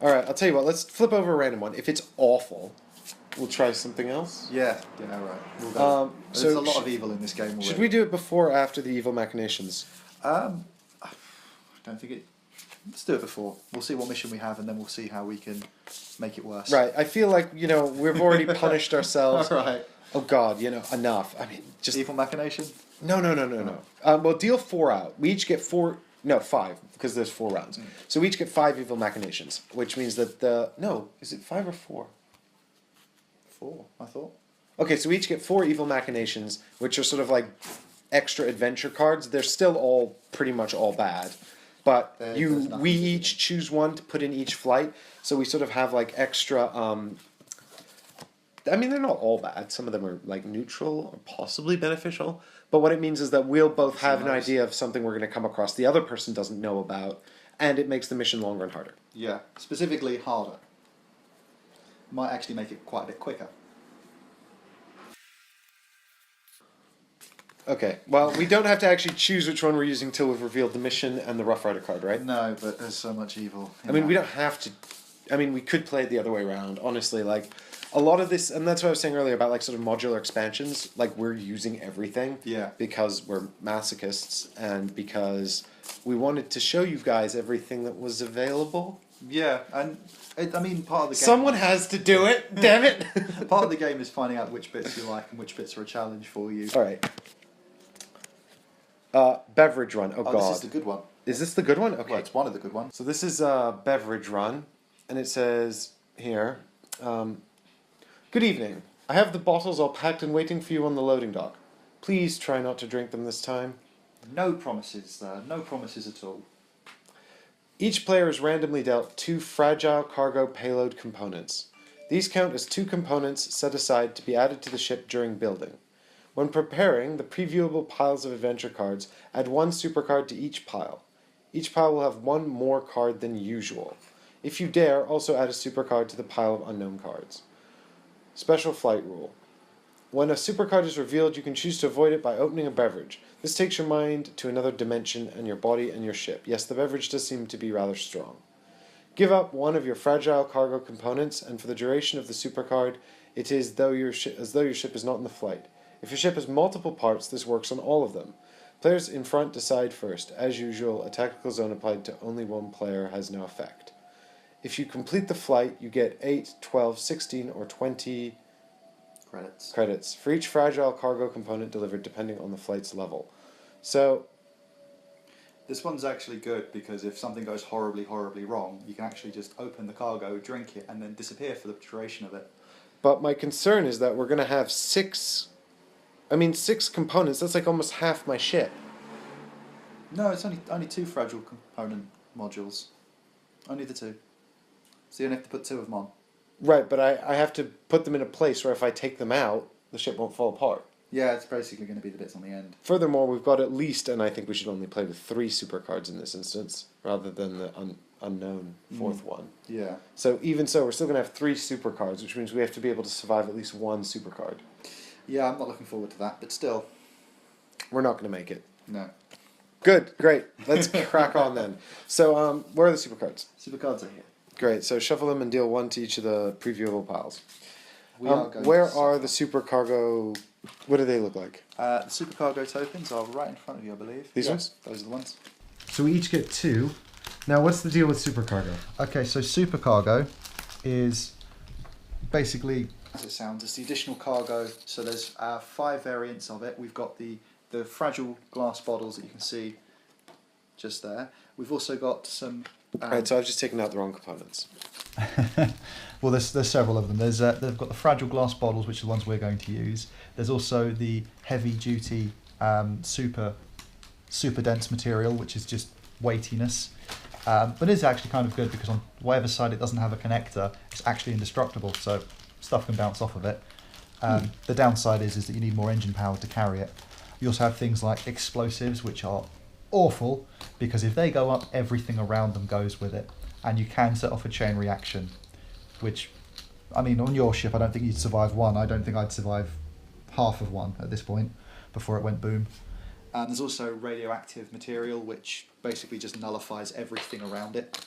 All right, I'll tell you what. Let's flip over a random one. If it's awful, we'll try something else. Yeah, right. We'll go. There's so a lot of evil in this game already. Should we do it before or after the evil machinations? I don't think it... Let's do it before. We'll see what mission we have, and then we'll see how we can make it worse. Right. I feel like, we've already punished ourselves. All right. Oh, God, enough. I mean, just... Evil machination? No. We'll deal 4 out. We each get 4... No, 5, because there's 4 rounds. So we each get 5 evil machinations, which means that is it 5 or 4? 4, I thought. Okay, so we each get 4 evil machinations, which are sort of like extra adventure cards. They're still all pretty much all bad. But we each choose one to put in each flight, so we sort of have like extra... I mean, they're not all bad. Some of them are like neutral or possibly beneficial. But what it means is that we'll both have an idea of something we're going to come across the other person doesn't know about, and it makes the mission longer and harder. Yeah, specifically harder. Might actually make it quite a bit quicker. Okay, well, we don't have to actually choose which one we're using until we've revealed the mission and the Rough Rider card, right? No, but there's so much evil. We don't have to... we could play it the other way around, honestly. Like, a lot of this... And that's what I was saying earlier about, like, sort of modular expansions. Like, we're using everything. Yeah. Because we're masochists and because we wanted to show you guys everything that was available. Yeah, and... part of the game... Someone has to do it, damn it! Part of the game is finding out which bits you like and which bits are a challenge for you. All right. Beverage run. Oh, God. This is the good one. Is this the good one? Okay. Well, it's one of the good ones. So this is beverage run, and it says here, good evening. I have the bottles all packed and waiting for you on the loading dock. Please try not to drink them this time. No promises, no promises at all. Each player is randomly dealt 2 fragile cargo payload components. These count as 2 components set aside to be added to the ship during building. When preparing the previewable piles of adventure cards, add 1 supercard to each pile. Each pile will have 1 more card than usual. If you dare, also add a supercard to the pile of unknown cards. Special flight rule. When a supercard is revealed, you can choose to avoid it by opening a beverage. This takes your mind to another dimension and your body and your ship. Yes, the beverage does seem to be rather strong. Give up 1 of your fragile cargo components, and for the duration of the supercard, it is as though your ship is not in the flight. If your ship has multiple parts, this works on all of them. Players in front decide first. As usual, a tactical zone applied to only 1 player has no effect. If you complete the flight, you get 8, 12, 16, or 20 credits for each fragile cargo component delivered, depending on the flight's level. So, this one's actually good because if something goes horribly, horribly wrong, you can actually just open the cargo, drink it, and then disappear for the duration of it. But my concern is that we're going to have 6 components. That's like almost half my ship. No, it's only 2 fragile component modules. Only the 2. So you only have to put 2 of them on. Right, but I have to put them in a place where if I take them out, the ship won't fall apart. Yeah, it's basically going to be the bits on the end. Furthermore, we've got at least, and I think we should only play with 3 supercards in this instance, rather than the unknown 4th one. Yeah. So even so, we're still going to have 3 supercards, which means we have to be able to survive at least 1 supercard. Yeah, I'm not looking forward to that, but still. We're not going to make it. No. Good, great. Let's crack on then. So, where are the supercards? Supercards are here. Great, so shuffle them and deal 1 to each of the previewable piles. Where are the supercargo... What do they look like? The supercargo tokens are right in front of you, I believe. These ones? Those are the ones. So we each get 2. Now, what's the deal with supercargo? Okay, so supercargo is basically, as it sounds, it's the additional cargo. So there's 5 variants of it. We've got the fragile glass bottles that you can see just there. We've also got some... Right, so I've just taken out the wrong components. Well, there's several of them. They've got the fragile glass bottles, which are the ones we're going to use. There's also the heavy-duty super dense material, which is just weightiness. But it is actually kind of good because on whatever side it doesn't have a connector, it's actually indestructible, so stuff can bounce off of it. The downside is that you need more engine power to carry it. You also have things like explosives, which are awful because if they go up, everything around them goes with it, and you can set off a chain reaction, which, I mean, on your ship I don't think you'd survive 1. I don't think I'd survive half of 1 at this point before it went boom. And there's also radioactive material, which basically just nullifies everything around it.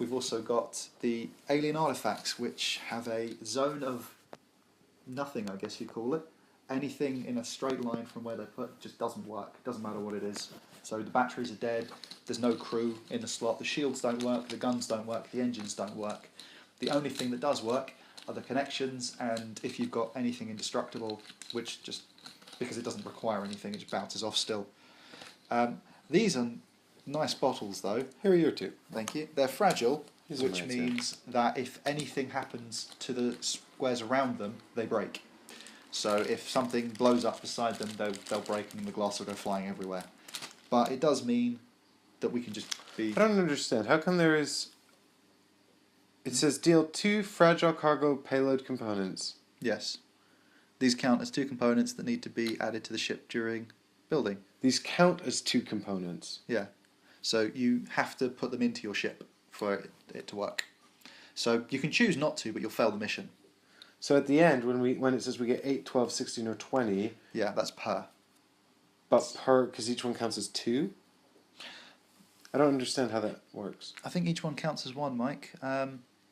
we've also got the alien artifacts, which have a zone of nothing, I guess you call it. Anything in a straight line from where they put just doesn't work. It doesn't matter what it is. So the batteries are dead. There's no crew in the slot. The shields don't work. The guns don't work. The engines don't work. The only thing that does work are the connections, and if you've got anything indestructible, which just because it doesn't require anything, it just bounces off still. These are nice bottles, though. Here are your two. Thank you. They're fragile, These are which mine, means that if anything happens to the squares around them, they break. So if something blows up beside them, they'll break and the glass will go flying everywhere. But it does mean that we can just be... I don't understand. How come there is... It says deal 2 fragile cargo payload components. Yes. These count as 2 components that need to be added to the ship during building. These count as 2 components. Yeah. So you have to put them into your ship for it to work. So you can choose not to, but you'll fail the mission. So at the end, when it says we get 8, 12, 16, or 20... Yeah, that's per. But per... Because each one counts as 2? I don't understand how that works. I think each one counts as 1, Mike,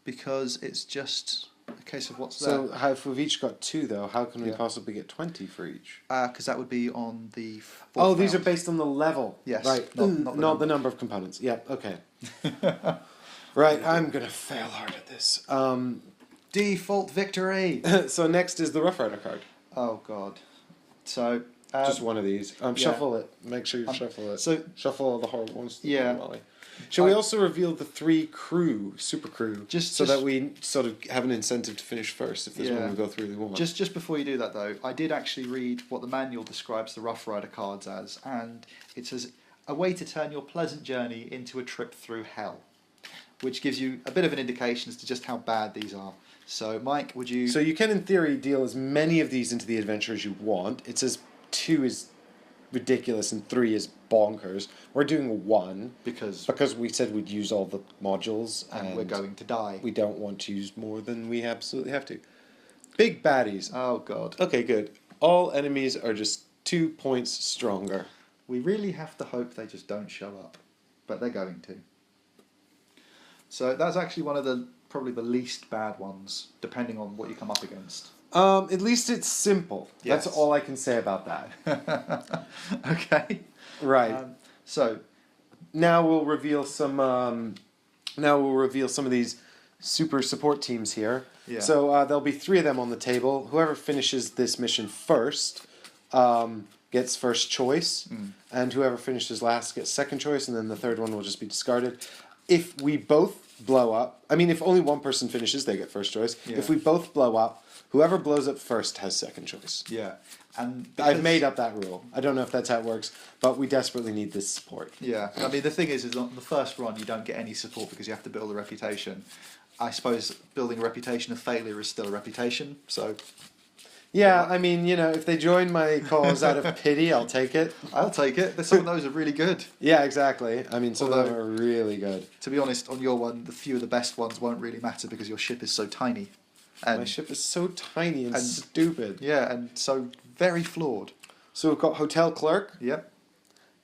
because it's just a case of what's there. So if we've each got 2, though, how can we possibly get 20 for each? Because that would be on the 4th Oh, these are round. based on the level. Yes, Right. not the number of components. Yeah, okay. Right, I'm going to fail hard at this. Default victory! So next is the Rough Rider card. Oh, God. So... Just one of these. yeah. Shuffle it. Make sure you shuffle it. So Shuffle all the horrible ones. Yeah. Shall we also reveal the 3 super crew, Just- that we sort of have an incentive to finish first if there's Yeah. one we both really want? Just before you do that, though, I did actually read what the manual describes the Rough Rider cards as, and it says, a way to turn your pleasant journey into a trip through hell, which gives you a bit of an indication as to just how bad these are. So, Mike, would you... So you can, in theory, deal as many of these into the adventure as you want. It says 2 is ridiculous and 3 is bonkers. We're doing 1 because we said we'd use all the modules, and we're going to die. we don't want to use more than we absolutely have to. Big baddies. Oh, God. Okay, good. All enemies are just 2 points stronger. We really have to hope they just don't show up, but they're going to. So that's actually one of probably the least bad ones, depending on what you come up against. At least it's simple. Yes. That's all I can say about that. Okay. Right. So Now we'll reveal some. Now we'll reveal some of these super support teams here. Yeah. So there'll be 3 of them on the table. Whoever finishes this mission first gets first choice, and whoever finishes last gets second choice, and then the third one will just be discarded. If we both blow up, I mean, if only one person finishes, they get first choice. Yeah. If we both blow up, whoever blows up first has second choice. yeah, and I've made up that rule. I don't know if that's how it works, but we desperately need this support. Yeah, I mean the thing is on the first run you don't get any support because you have to build a reputation. I suppose building a reputation of failure is still a reputation. So Yeah, I mean, if they join my cause out of pity, I'll take it. I'll take it. Some of those are really good. Yeah, exactly. I mean, some of them Although- are really good. To be honest, on your one, the few of the best ones won't really matter because your ship is so tiny. And My ship is so tiny and and- stupid. yeah, and so very flawed. So we've got Hotel Clerk. Yep.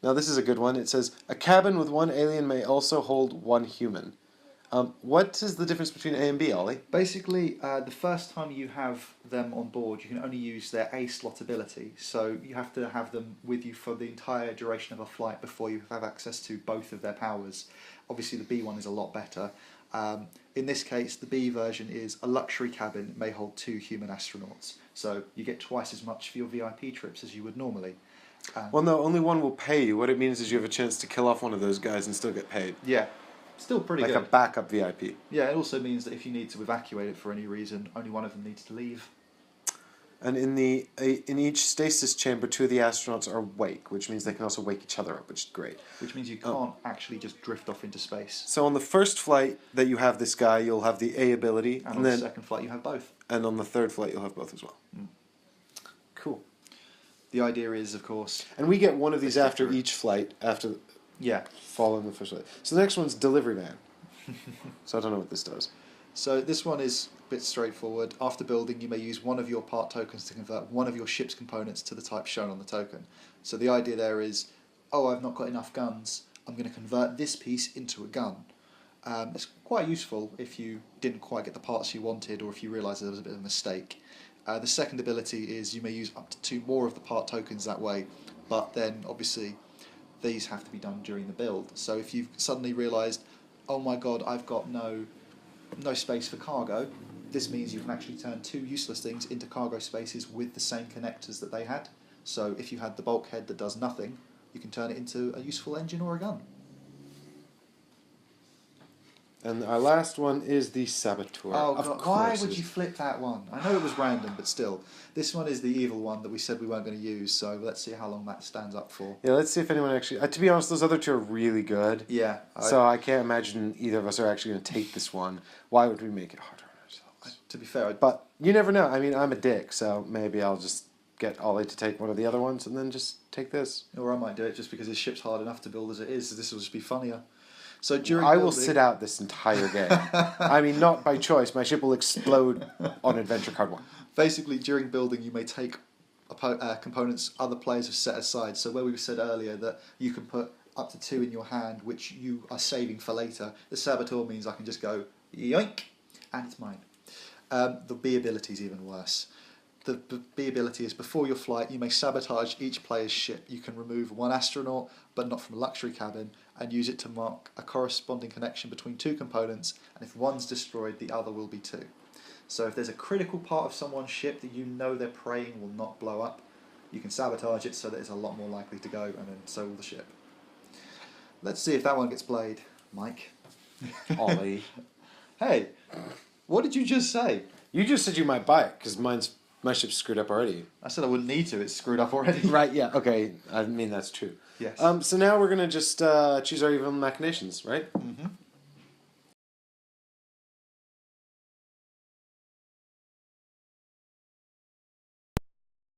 Now this is a good one. It says, a cabin with 1 alien may also hold 1 human. What is the difference between A and B, Ollie? Basically, the first time you have them on board, you can only use their A slot ability. So you have to have them with you for the entire duration of a flight before you have access to both of their powers. Obviously, the B one is a lot better. In this case, the B version is a luxury cabin. It may hold 2 human astronauts. So you get twice as much for your VIP trips as you would normally. Well, no, only one will pay you. What it means is you have a chance to kill off one of those guys and still get paid. Yeah, still pretty Like good. a backup VIP. Yeah, it also means that if you need to evacuate it for any reason, only one of them needs to leave. And in each stasis chamber, 2 of the astronauts are awake, which means they can also wake each other up, which is great. Which means you can't actually just drift off into space. So on the first flight that you have this guy, you'll have the A ability, And on and the then second flight you have both. and on the third flight you'll have both as well. Cool. The idea is, of course... And we get one of these Let's after get through. each flight, after Yeah. following the first flight. So the next one's Delivery Man. So I don't know what this does. So this one is a bit straightforward. After building, you may use one of your part tokens to convert one of your ship's components to the type shown on the token. So the idea there is, oh, I've not got enough guns. I'm going to convert this piece into a gun. It's quite useful if you didn't quite get the parts you wanted or if you realised there was a bit of a mistake. The second ability is you may use up to 2 more of the part tokens that way, but then obviously these have to be done during the build. So if you've suddenly realised, oh my god, I've got no space for cargo, this means you can actually turn 2 useless things into cargo spaces with the same connectors that they had. So if you had the bulkhead that does nothing, you can turn it into a useful engine or a gun. And our last one is the Saboteur. Oh, of God, course why it would is. you flip that one? I know it was random, but still. This one is the evil one that we said we weren't going to use, so let's see how long that stands up for. Yeah, let's see if anyone actually... to be honest, those other 2 are really good. Yeah. So I can't imagine either of us are actually going to take this one. Why would we make it harder on ourselves? To be fair, But you never know. I mean, I'm a dick, so maybe I'll just get Ollie to take one of the other ones and then just take this. or I might do it just because his ship's hard enough to build as it is, so this will just be funnier. So during I will building- sit out this entire game. I mean, not by choice. My ship will explode on Adventure Card 1. Basically, during building, you may take components other players have set aside. So where we said earlier that you can put up to 2 in your hand, which you are saving for later, the Saboteur means I can just go yoink, and it's mine. The B ability is even worse. The B ability is before your flight, you may sabotage each player's ship. You can remove 1 astronaut, but not from a luxury cabin, and use it to mark a corresponding connection between 2 components, and if one's destroyed, the other will be too. So if there's a critical part of someone's ship that you know they're praying will not blow up, you can sabotage it so that it's a lot more likely to go, and then so will the ship. Let's see if that one gets played, Mike. Ollie. Hey, what did you just say? You just said you might buy it, because my ship's screwed up already. I said I wouldn't need to, it's screwed up already. Right, yeah, okay. I mean, that's true. Yes. So now we're going to just choose our evil machinations, right? Mm-hmm.